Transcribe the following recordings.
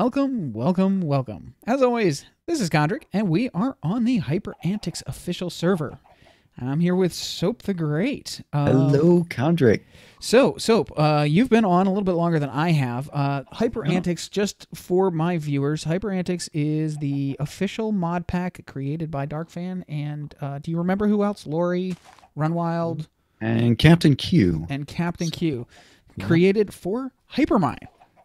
welcome, welcome, welcome. As always, this is Kondrik, and we are on the HyperAntix official server. I'm here with Soapthgr8. Hello, Kondrik. So, Soap, you've been on a little bit longer than I have. HyperAntix, just for my viewers, HyperAntix is the official mod pack created by DarkphanLP, and do you remember who else? Lori, Runwyld, and CaptianQ. And CaptianQ. Created for Hypermine.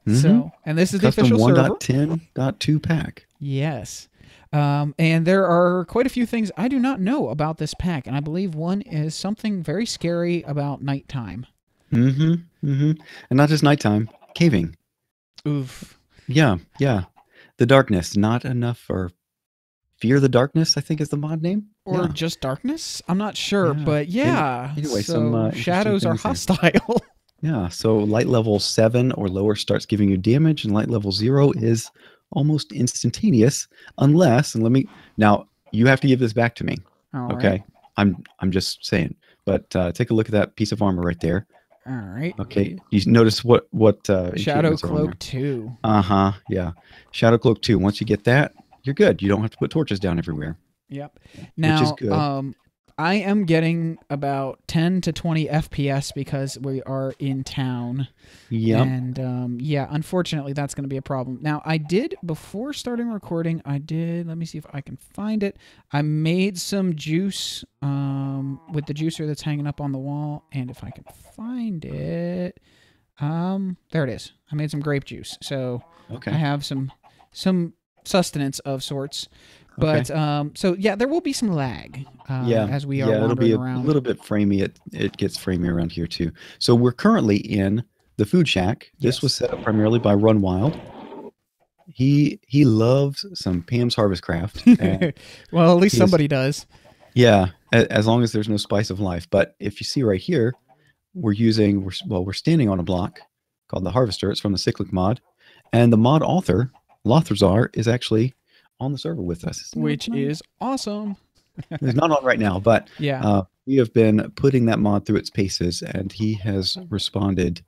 Mm-hmm. So, and this is the Custom official server. 1.10.2 pack. Yes. And there are quite a few things I do not know about this pack, and I believe one is something very scary about nighttime. Mm-hmm. Mm-hmm. And not just nighttime, caving. Oof. Yeah, yeah. The darkness, not enough for Fear the Darkness, I think is the mod name. Or just darkness? I'm not sure, but yeah. Anyway, so some shadows are hostile. Yeah, so light level 7 or lower starts giving you damage, and light level 0 is almost instantaneous, unless, and now you have to give this back to me. All okay, right. I'm just saying, but take a look at that piece of armor right there. All right. Okay, you notice what Shadow Cloak 2. Yeah, Shadow Cloak 2. Once you get that, you're good. You don't have to put torches down everywhere. Yep. Now, which is good. I am getting about 10 to 20 FPS because we are in town. Yeah. And yeah, unfortunately, that's going to be a problem. Now, I did, before starting recording, let me see if I can find it. I made some juice with the juicer that's hanging up on the wall. And if I can find it, there it is. I made some grape juice. So okay. I have some sustenance of sorts. But so yeah, there will be some lag as we are wandering it'll be around. A little bit framey. It gets framey around here too. So we're currently in the food shack. This was set up primarily by Runwyld. He loves some Pam's Harvest Craft. Well, at least somebody does. Yeah, as long as there's no spice of life. But if you see right here, we're standing on a block called the Harvester. It's from the Cyclic mod, and the mod author Lothrazar is actually on the server with us, which is awesome. He's not on right now, but yeah, we have been putting that mod through its paces, and he has responded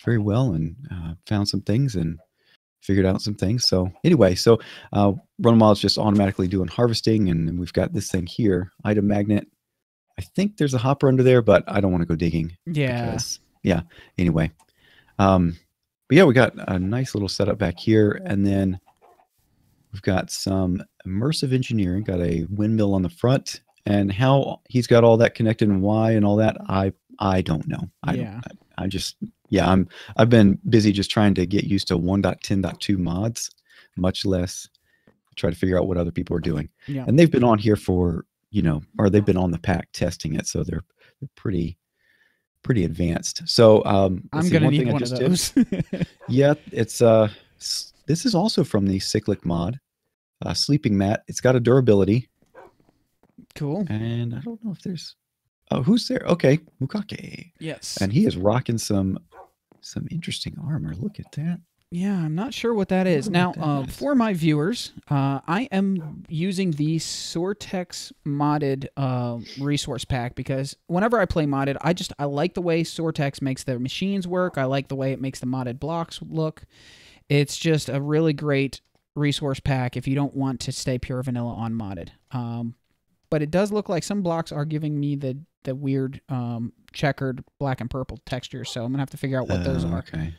very well and found some things and figured out some things. So anyway, Runwild's just automatically doing harvesting, and we've got this thing here, item magnet. I think there's a hopper under there, but I don't want to go digging. Yeah. Anyway, but yeah, we got a nice little setup back here, and then we've got some immersive engineering, got a windmill on the front, and how he's got all that connected and why and all that, I don't know. I've been busy just trying to get used to 1.10.2 mods, much less try to figure out what other people are doing. Yeah. And they've been on here for, or they've been on the pack testing it, so they're pretty advanced. So I'm gonna need one of those. Yeah, it's this is also from the Cyclic mod, Sleeping Mat. It's got a durability. Cool. And I don't know if there's... Oh, who's there? Okay, Mukake. Yes. And he is rocking some interesting armor. Look at that. Yeah, I'm not sure what that is. Now, for my viewers, I am using the Soapthgr8 modded resource pack because whenever I play modded, I like the way Soapthgr8 makes their machines work. I like the way it makes the modded blocks look. It's just a really great resource pack if you don't want to stay pure vanilla on modded. But it does look like some blocks are giving me the weird checkered black and purple textures, so I'm gonna have to figure out what those are. Okay.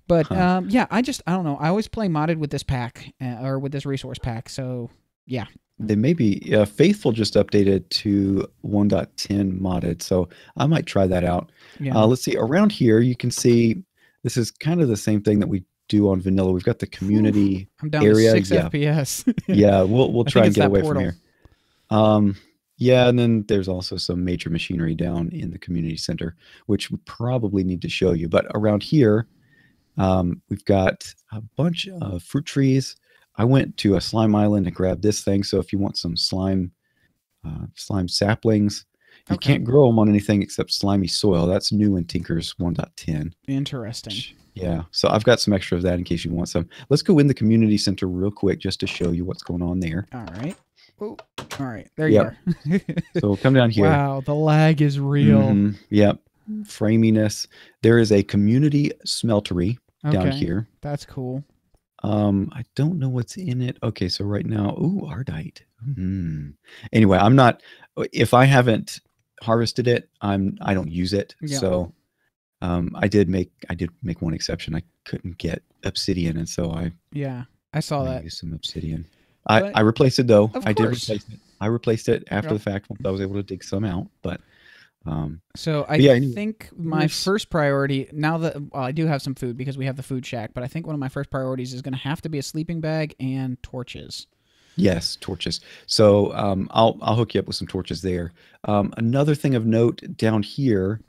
But yeah, I don't know. I always play modded with this pack or with this resource pack. So yeah. They may be Faithful just updated to 1.10 modded, so I might try that out. Yeah. Let's see. Around here, you can see this is kind of the same thing that we do on vanilla. We've got the community I'm down area. to 6 FPS. Yeah, we'll try and get away portal. from here. Yeah, and then there's also some major machinery down in the community center, which we probably need to show you. But around here, we've got a bunch of fruit trees. I went to a slime island and grabbed this thing. So if you want some slime saplings, you can't grow them on anything except slimy soil. That's new in Tinker's 1.10. Interesting. Yeah, so I've got some extra of that in case you want some. Let's go in the community center real quick just to show you what's going on there. All right. Oh, all right. There you are. So come down here. Wow, the lag is real. Yep. Framiness. There is a community smeltery down here. That's cool. I don't know what's in it. Okay, so right now, ooh, Ardite. Anyway, I'm not. If I haven't harvested it, I don't use it. Yeah. So, I did make one exception. I couldn't get obsidian, and so I saw that. used some obsidian. But I replaced it though. of I did course. replace it. I replaced it after Yep. the fact once I was able to dig some out. But so I yeah, anyway, think my first priority, now that I do have some food because we have the food shack, but I think one of my first priorities is going to have to be a sleeping bag and torches. Yes, torches. So I'll hook you up with some torches there. Another thing of note down here,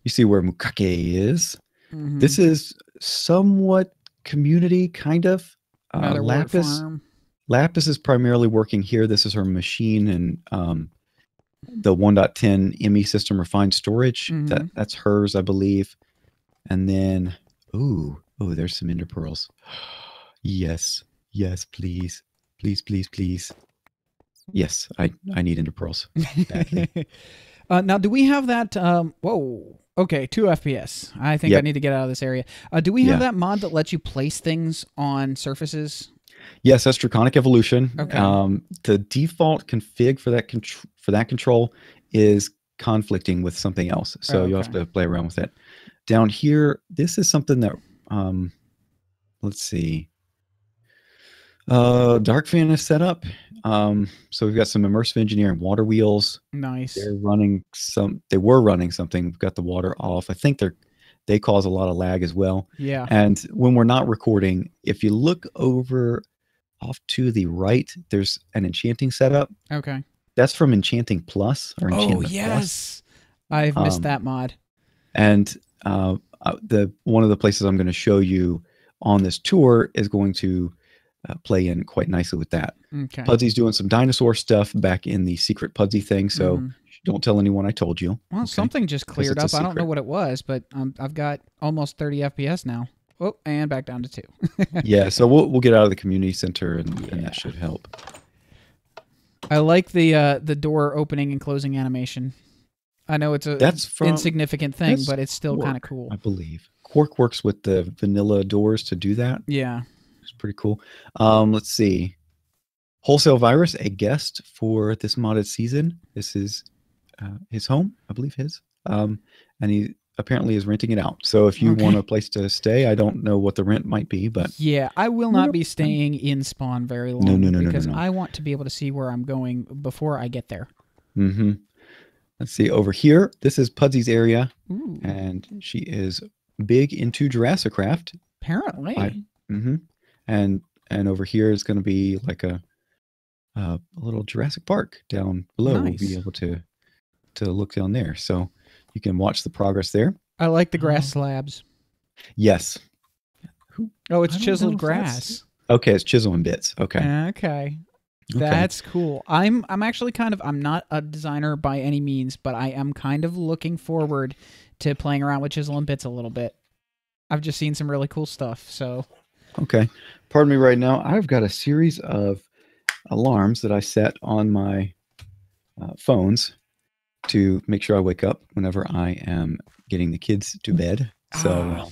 you see where Mukake is. Mm-hmm. This is somewhat community, kind of. Lapis is primarily working here. This is her machine and the 1.10 ME system refined storage. That's hers, I believe. And then, there's some ender pearls. Yes, please. Please. Yes, I need ender pearls badly. Now, do we have that? Whoa. Okay, 2 FPS. I think I need to get out of this area. Do we have that mod that lets you place things on surfaces? Yes, that's Draconic Evolution. Okay. The default config for that control is conflicting with something else, so you'll have to play around with it. Down here, this is something that let's see. Darkphan is set up. So we've got some immersive engineering water wheels. Nice. They were running something. We've got the water off. I think they cause a lot of lag as well. Yeah. And when we're not recording, if you look over off to the right, there's an enchanting setup. Okay. That's from Enchanting Plus or Enchantment Plus. I've missed that mod. And one of the places I'm going to show you on this tour is going to play in quite nicely with that. Okay. Pudsy's doing some dinosaur stuff back in the secret Pudsy thing, so don't tell anyone I told you. Well, something just cleared up. I don't know what it was, but I've got almost 30 FPS now. Oh, and back down to 2. Yeah, so we'll get out of the community center, and that should help. I like the door opening and closing animation. I know it's insignificant thing, but it's still kind of cool. I believe Quark works with the vanilla doors to do that. Yeah. It's pretty cool. Let's see. Wholesale Virus, a guest for this modded season. This is his home, I believe his. And he apparently is renting it out. So if you want a place to stay, I don't know what the rent might be, but yeah, I will not be staying in spawn very long. No, because I want to be able to see where I'm going before I get there. Let's see over here. This is Pudsy's area. Ooh. And she is big into Jurassic Craft. Apparently. And over here is going to be like a little Jurassic Park down below. Nice. We'll be able to look down there, so you can watch the progress there. I like the grass slabs. Yes. Oh, it's chiseled grass. Okay, it's chiseling bits. Okay. That's cool. I'm actually I'm not a designer by any means, but I am kind of looking forward to playing around with chiseling bits a little bit. I've just seen some really cool stuff, so. Okay. Pardon me right now. I've got a series of alarms that I set on my phones to make sure I wake up whenever I am getting the kids to bed. So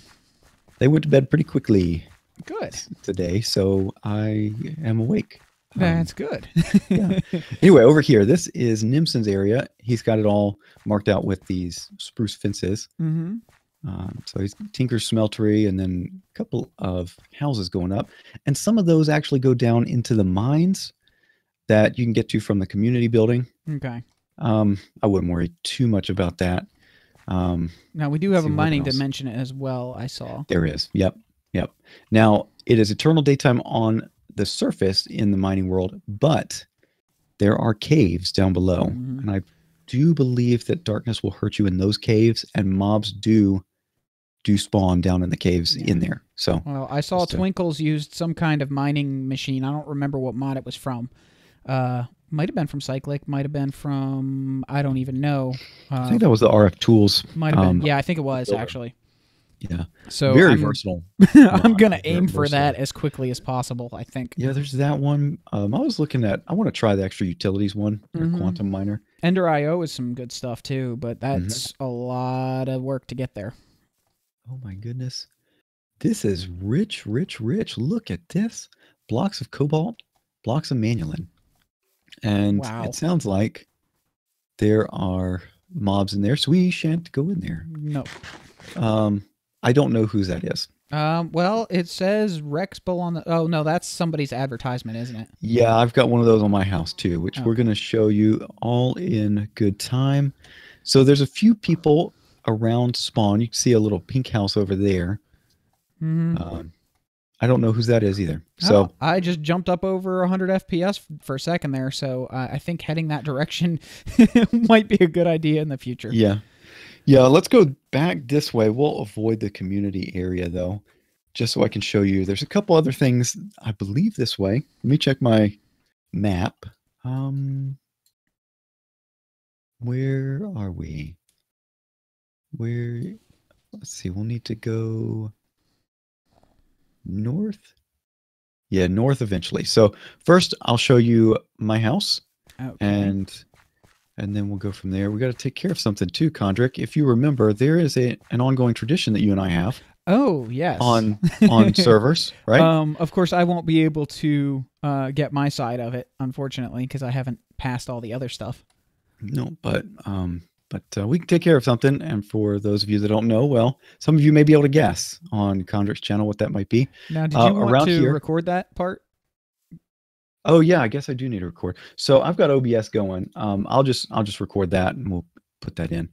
they went to bed pretty quickly. Good. Today, so I am awake. That's good. Yeah. Anyway, over here, this is Nimson's area. He's got it all marked out with these spruce fences. So he's Tinker's Smeltery and then a couple of houses going up. And some of those actually go down into the mines that you can get to from the community building. Okay. I wouldn't worry too much about that. Now, we do have a mining dimension as well, I saw. There is. Yep. Now, it is eternal daytime on the surface in the mining world, but there are caves down below. And I do believe that darkness will hurt you in those caves, and mobs do spawn down in the caves in there. So, well, I saw Twinkles used some kind of mining machine. I don't remember what mod it was from. Might have been from Cyclic. Might have been from, I don't even know. I think that was the RF Tools. Might have been. Yeah, I think it was actually. Yeah. So very versatile. I'm gonna aim for that as quickly as possible, I think. Yeah, there's that one. I was looking at. I want to try the extra utilities one, their quantum miner. Ender IO is some good stuff too, but that's a lot of work to get there. Oh my goodness, This is rich, rich, rich. Look at this. Blocks of cobalt, blocks of manulin. And Wow. it sounds like there are mobs in there, so we shan't go in there. No. I don't know whose that is. Well, it says Rexbull on the... Oh, no, that's somebody's advertisement, isn't it? Yeah, I've got one of those on my house too, which we're going to show you all in good time. So there's a few people around spawn. You can see a little pink house over there. Mm-hmm. I don't know whose that is either. So I just jumped up over 100 FPS for a second there, so I think heading that direction might be a good idea in the future. Yeah. Yeah, let's go back this way. We'll avoid the community area, though, just so I can show you. There's a couple other things, I believe, this way. Let me check my map. Where are we? Let's see, we'll need to go north. Yeah, north eventually. So first, I'll show you my house, and then we'll go from there. We got to take care of something too, Kondrik. If you remember, there is an ongoing tradition that you and I have. Oh, yes. On servers, right? Of course, I won't be able to get my side of it, unfortunately, because I haven't passed all the other stuff. No, but we can take care of something. And for those of you that don't know, well, some of you may be able to guess on Kondrik's channel what that might be. Now, did you want to record that part? Oh yeah, I guess I do need to record. So I've got OBS going. I'll just record that and we'll put that in.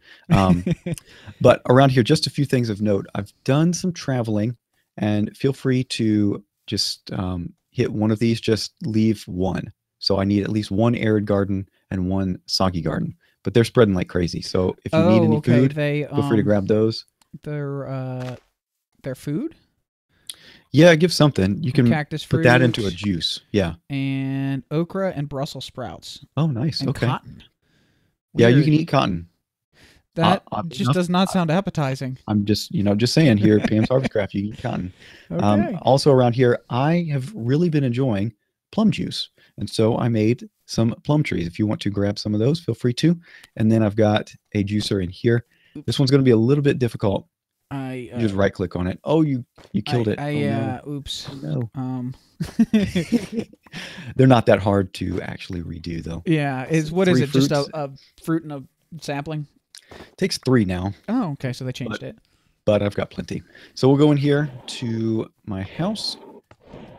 But around here, just a few things of note. I've done some traveling, and feel free to just hit one of these. Just leave one. So I need at least one arid garden and one soggy garden. But they're spreading like crazy. So if you need any food, feel free to grab those. Their food? Yeah, give something. You can cactus fruit, put that into a juice. Yeah. And okra and Brussels sprouts. Oh, nice. And okay. Cotton. Yeah, you can eat cotton. That just does not sound appetizing. I'm just saying here, Pam's Harvest Craft, you can eat cotton. Okay. Also around here, I have really been enjoying plum juice. And so I made some plum trees. If you want to grab some of those, feel free to. And then I've got a juicer in here. This one's going to be a little bit difficult. You just right click on it. Oh, you killed it. No. Oops. No. They're not that hard to actually redo though. Yeah. What is it? Fruits? Just a fruit and a sapling? Takes 3 now. Oh, okay. So they changed it. But I've got plenty. So we'll go in here to my house.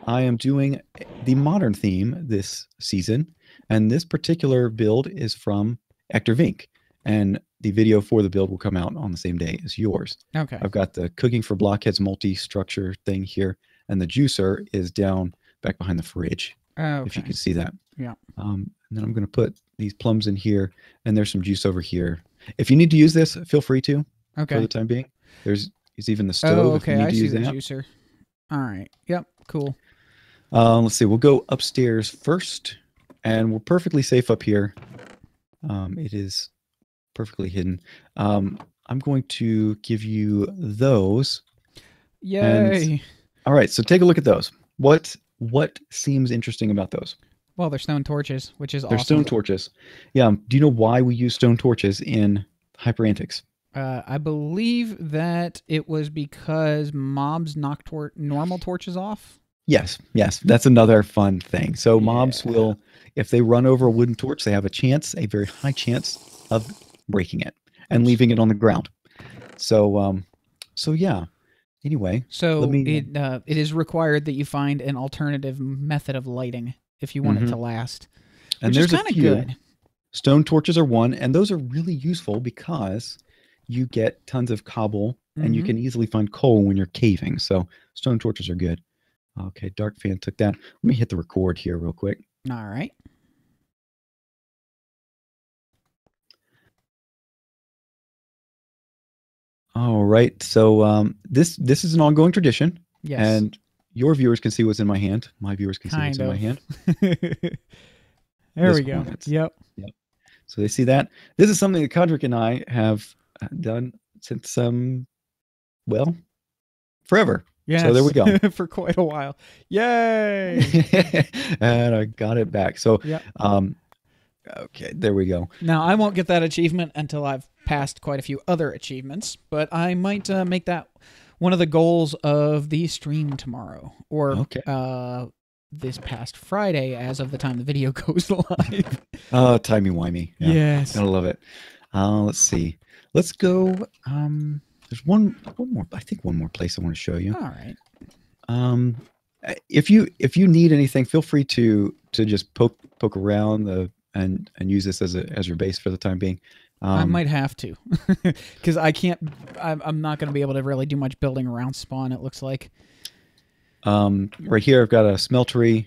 I am doing the modern theme this season, and this particular build is from Hector Vink, and the video for the build will come out on the same day as yours. Okay. I've got the cooking for blockheads multi-structure thing here, and the juicer is down back behind the fridge. Okay. If you can see that. Yeah. And then I'm going to put these plums in here, and there's some juice over here. If you need to use this, feel free to. Okay. For the time being, there's even the stove. Oh, okay. If you need I to see use the that. juicer. All right. Yep. Cool. Let's see. We'll go upstairs first, and we're perfectly safe up here. It is perfectly hidden. I'm going to give you those. Yay! All right. So take a look at those. What seems interesting about those? Well, they're stone torches, which is awesome. They're stone torches. Yeah. Do you know why we use stone torches in HyperAntix? I believe that it was because mobs knocked normal torches off. Yes, that's another fun thing. So mobs will, if they run over a wooden torch, they have a very high chance of breaking it and leaving it on the ground. So, yeah. Anyway, so it is required that you find an alternative method of lighting if you want it to last. And which there's is kind of good. Stone torches are one, and those are really useful because you get tons of cobble, and you can easily find coal when you're caving. So stone torches are good. Okay, DarkphanLP took that. Let me hit the record here real quick. All right. All right. So this is an ongoing tradition. Yes. And your viewers can see what's in my hand. My viewers can see what's in my hand. There we go. Yep. So they see that. This is something that Kondrik and I have done since well, forever. Yes. So there we go. For quite a while. Yay! And I got it back. So okay, there we go. Now I won't get that achievement until I've passed quite a few other achievements, but I might make that one of the goals of the stream tomorrow, or Okay. this past Friday, as of the time the video goes live. Timey-wimey. Yeah. Yes. I love it. Let's see. Let's go. There's one more. I think one more place I want to show you. All right. If you need anything, feel free to just poke around and use this as your base for the time being. I might have to, because I can't. I'm not going to be able to really do much building around spawn. It looks like. Right here, I've got a smeltery.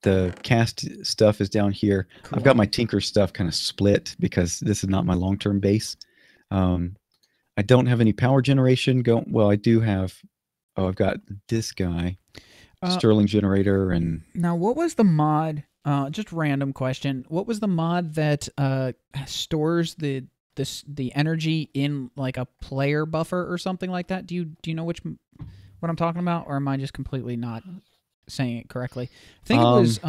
The cast stuff is down here. Cool. I've got my tinker stuff kind of split because this is not my long-term base. I don't have any power generation going. Well, I do have. Oh, I've got this guy, Stirling generator, and now what was the mod? Just random question. What was the mod that stores the energy in like a player buffer or something like that? Do you know what I'm talking about, or am I just completely not saying it correctly? I think it was.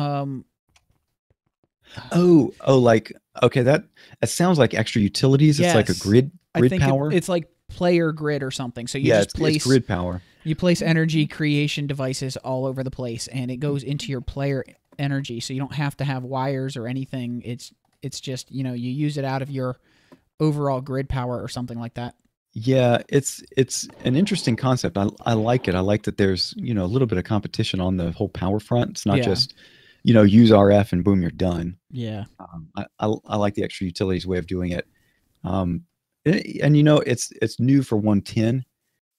Like okay, that sounds like extra utilities. Yes. It's like a grid power. It's like player grid or something. So you just place it's grid power. You place energy creation devices all over the place, and it goes into your player energy, so you don't have to have wires or anything. It's just, you use it out of your overall grid power or something like that. Yeah, it's an interesting concept. I like it. I like that there's a little bit of competition on the whole power front. It's not just use RF and boom, you're done. Yeah. I like the extra utilities way of doing it. And it's new for 110.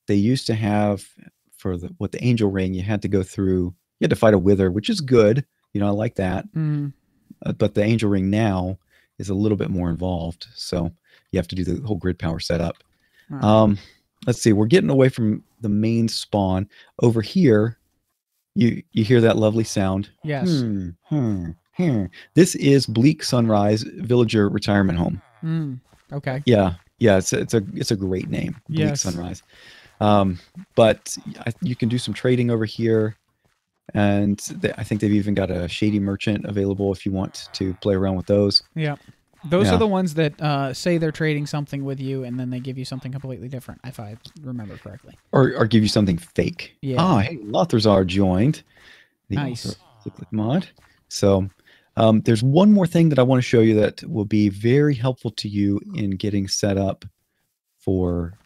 They used to have for the angel ring, you had to go through. You had to fight a wither, which is good. I like that. But the angel ring now is a little bit more involved. So you have to do the whole grid power setup. Right. Let's see. We're getting away from the main spawn. Over here, you hear that lovely sound. Yes. This is Bleak Sunrise Villager Retirement Home. Okay. Yeah. It's a great name. Bleak Sunrise. But you can do some trading over here. And I think they've even got a shady merchant available if you want to play around with those. Yeah. Those are the ones that say they're trading something with you, and then they give you something completely different, if I remember correctly. Or give you something fake. Yeah. Hey, Lothrazar joined. Nice. Mod. So there's one more thing that I want to show you that will be very helpful to you in getting set up for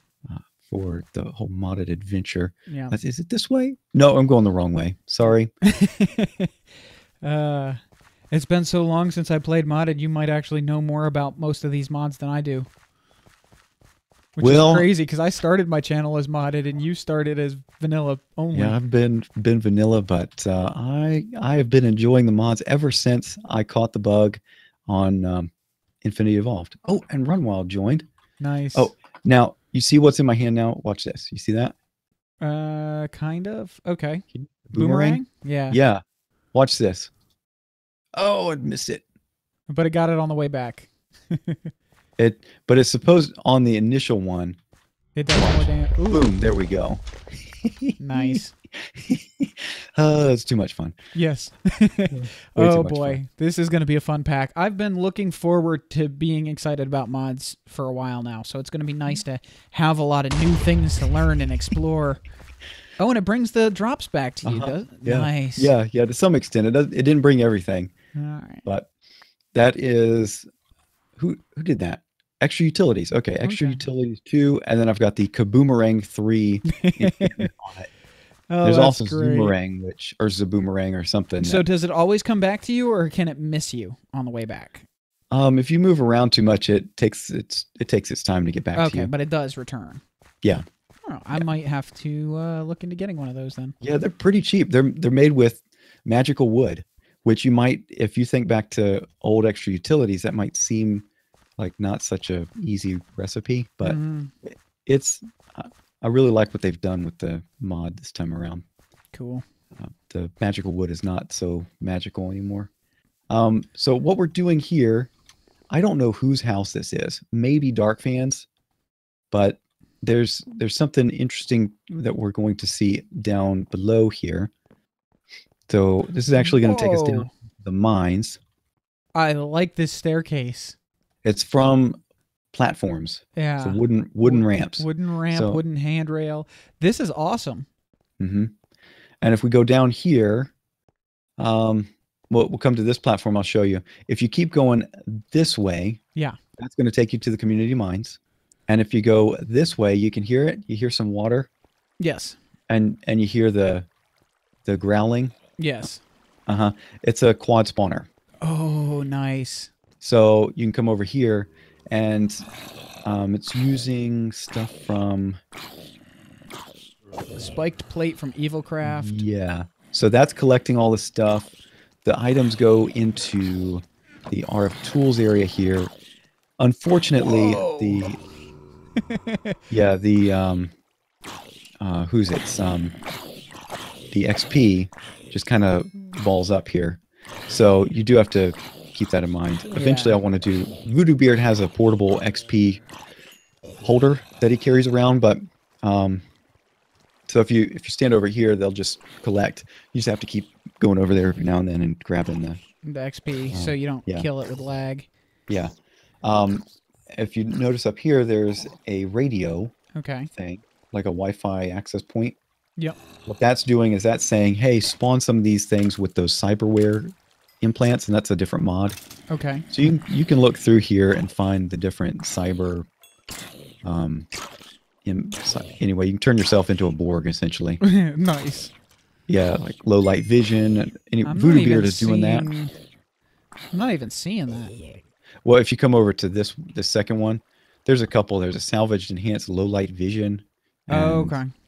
the whole modded adventure. Yeah. Is it this way? No, I'm going the wrong way. Sorry. It's been so long since I played modded, you might actually know more about most of these mods than I do. Which is crazy, because I started my channel as modded, and you started as vanilla only. Yeah, I've been vanilla, but I have been enjoying the mods ever since I caught the bug on Infinity Evolved. Oh, and Runwyld joined. Nice. Oh, now you see what's in my hand now? Watch this. You see that? Kind of. Okay. Boomerang? Yeah. Yeah. Watch this. Oh, I missed it. But it got it on the way back. But it's supposed on the initial one. It does more damage. Boom, there we go. Nice. It's too much fun. Yes. Oh boy, this is going to be a fun pack. I've been looking forward to being excited about mods for a while now, so it's going to be nice to have a lot of new things to learn and explore. Oh, and it brings the drops back to you, does it? Yeah. Nice. Yeah, to some extent. It didn't bring everything. All right. But that is who did that? Extra utilities. Okay, extra utilities 2, and then I've got the Kaboomerang 3 on it. There's also Zoomerang, or Zaboomerang or something. So does it always come back to you, or can it miss you on the way back? If you move around too much, it takes its time to get back to you. Okay, but it does return. Yeah. Oh, I might have to look into getting one of those then. Yeah, they're pretty cheap. They're made with magical wood, which you might, if you think back to old extra utilities, that might seem like not such a easy recipe, but it's. I really like what they've done with the mod this time around. Cool. The magical wood is not so magical anymore. So what we're doing here, I don't know whose house this is. Maybe DarkphanLP's, but there's something interesting that we're going to see down below here. So this is actually going to take us down the mines. I like this staircase. It's from platforms. Yeah. So wooden ramps. Wooden ramp, So, wooden handrail. This is awesome. and if we go down here, we'll come to this platform. I'll show you. If you keep going this way, that's going to take you to the community mines. And if you go this way, you can hear it. You hear some water. Yes. And you hear the growling. Yes. It's a quad spawner. Oh, nice. So you can come over here, and it's using stuff from spiked plate from Evilcraft. Yeah. So that's collecting all the stuff. The items go into the RF tools area here. Unfortunately, the who's it? The XP just kind of balls up here. So you do have to keep that in mind. Eventually I want to do Voodoo Beard has a portable XP holder that he carries around, but so if you stand over here, they'll just collect. You just have to keep going over there every now and then and grabbing the XP so you don't kill it with lag. Yeah. If you notice up here, there's a radio thing, like a Wi-Fi access point. Yep. What that's doing is that's saying, hey, spawn some of these things with those cyberware implants, and that's a different mod. Okay. So you can look through here and find the different cyber. Anyway, you can turn yourself into a Borg essentially. Nice. Yeah, like low light vision. Voodoo Beard is doing that. I'm not even seeing that. Well, if you come over to this second one, there's a couple. There's a salvaged enhanced low light vision.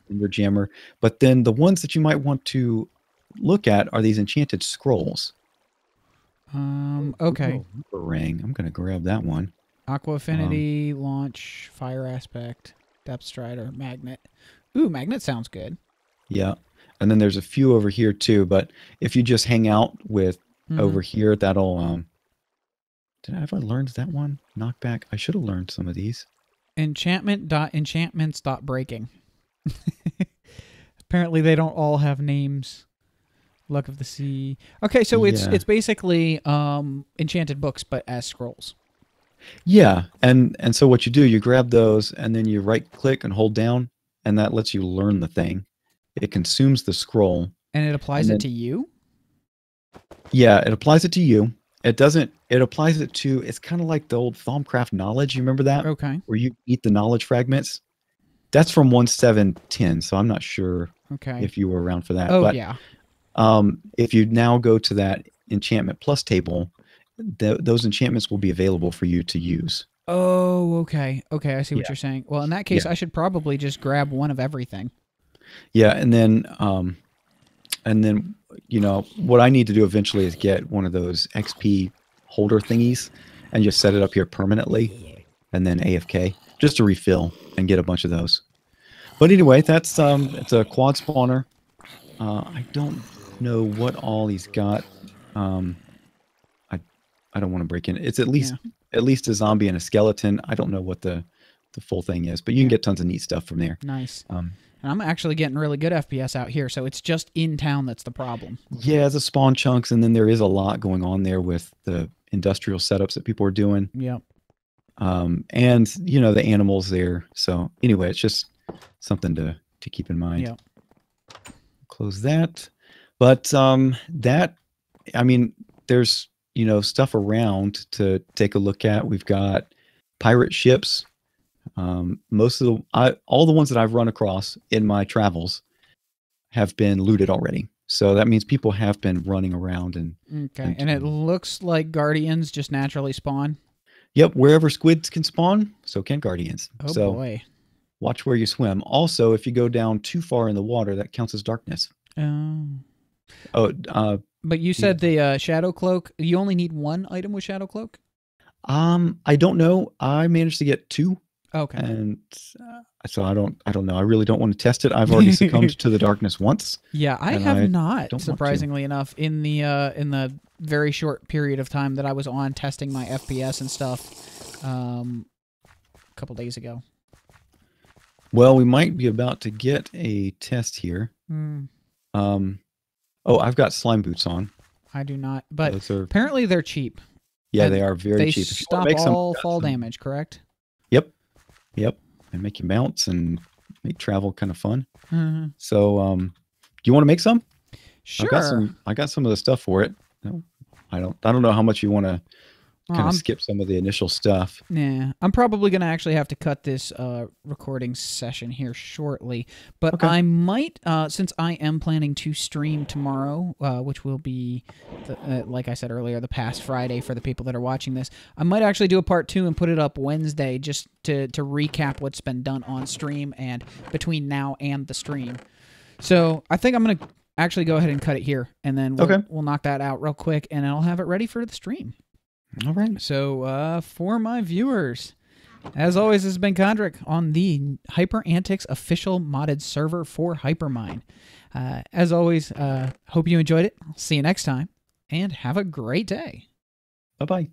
Your jammer. But then the ones that you might want to look at are these enchanted scrolls. Okay. Ring. I'm gonna grab that one. Aqua Affinity, Launch, Fire Aspect, Depth Strider, Magnet. Ooh, Magnet sounds good. Yeah. And then there's a few over here too, but if you just hang out with over here, that'll have I learned that one? Knockback. I should have learned some of these. Enchantments.breaking. Apparently they don't all have names. Luck of the Sea. Okay, so it's basically enchanted books but as scrolls. Yeah, and so what you do, you grab those and then you right click and hold down, and that lets you learn the thing. It consumes the scroll. And it applies it to you? Yeah, it applies it to you. It doesn't, it applies it to, it's kind of like the old Thaumcraft knowledge. You remember that? Okay. Where you eat the knowledge fragments. That's from 1.7.10, so I'm not sure if you were around for that. Oh, but, yeah. If you now go to that enchantment plus table, those enchantments will be available for you to use. Oh, okay. Okay, I see what you're saying. Well, in that case, I should probably just grab one of everything. Yeah, and then you know what I need to do eventually is get one of those XP holder thingies and just set it up here permanently, and then AFK just to refill and get a bunch of those. But anyway, that's it's a quad spawner. I don't know what all he's got. I don't want to break in. It's at least a zombie and a skeleton. I don't know what the full thing is, but you can get tons of neat stuff from there. Nice. And I'm actually getting really good FPS out here, so it's just in town that's the problem. Yeah, the spawn chunks, and then there is a lot going on there with the industrial setups that people are doing. Yep. And you know the animals there. So anyway, it's just something to keep in mind. Yep. Close that. But that, I mean, there's stuff around to take a look at. We've got pirate ships. Most of all the ones that I've run across in my travels have been looted already. So that means people have been running around and it looks like guardians just naturally spawn. Yep, wherever squids can spawn, so can guardians. Oh boy. Watch where you swim. Also, if you go down too far in the water, that counts as darkness. But you said the shadow cloak, you only need one item with shadow cloak? I don't know. I managed to get 2. Okay. And so I don't know. I really don't want to test it. I've already succumbed to the darkness once. Yeah, I have not, surprisingly enough, in the very short period of time that I was on testing my FPS and stuff a couple days ago. Well, we might be about to get a test here. Oh, I've got slime boots on. I do not, but apparently they're cheap. Yeah, they are very cheap. They stop all fall damage, correct? Yep, and make you bounce and make travel kind of fun. Mm-hmm. So, do you want to make some? Sure. I got some of the stuff for it. No, I don't know how much you want to kind of skip some of the initial stuff. Yeah, I'm probably going to actually have to cut this recording session here shortly. But Okay. I might, since I am planning to stream tomorrow, which will be, like I said earlier, the past Friday for the people that are watching this, I might actually do a part 2 and put it up Wednesday just to recap what's been done on stream and between now and the stream. So I think I'm going to actually go ahead and cut it here, and then we'll knock that out real quick, and I'll have it ready for the stream. All right. So for my viewers, as always, this has been Kondrik on the HyperAntix official modded server for Hypermine. As always, hope you enjoyed it. I'll see you next time, and have a great day. Bye-bye.